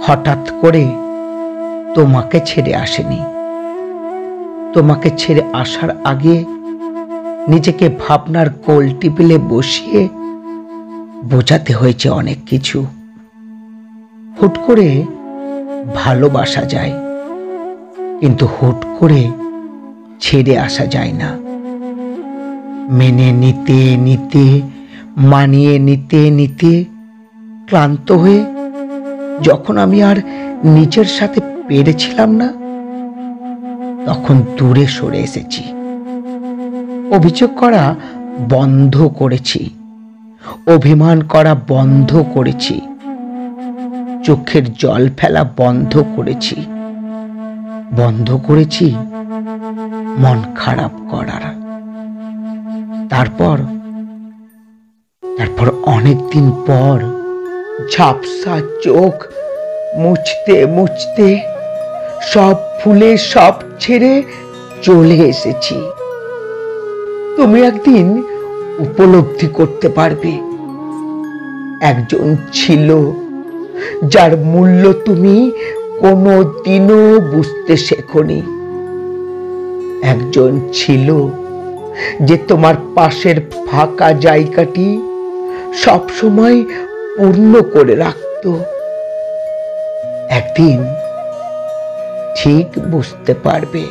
হঠাৎ করে তোমাকে ছেড়ে আসেনি। তোমাকে ছেড়ে আসার আগে নিজেকে ভাবনার কোল টেবিলে বসিয়ে বোঝাতে হয়েছে অনেক কিছু। হুট করে ভালোবাসা যায়, কিন্তু হুট করে ছেড়ে আসা যায় না। মেনে নিতে নিতে, মানিয়ে নিতে নিতে ক্লান্ত হয়ে যখন আমি আর নিজের সাথে পেরেছিলাম না, তখন দূরে সরে এসেছি। অভিযোগ করা বন্ধ করেছি, অভিমান করা বন্ধ করেছি, চোখের জল ফেলা বন্ধ করেছি, বন্ধ করেছি মন খারাপ করার। তারপর অনেকদিন পর ঝাপসা চোখ মুছতে মুছতে সব ভুলে সব ছেড়ে চলে এসেছি। তুমি একদিন উপলব্ধি করতে পারবে, একজন ছিল যার মূল্য তুমি কোনোদিনও বুঝতে শেখনি। একজন ছিল যে তোমার পাশের ফাঁকা জায়গাটি সবসময় পূর্ণ করে রাখত। একদিন ঠিক বুঝতে পারবে।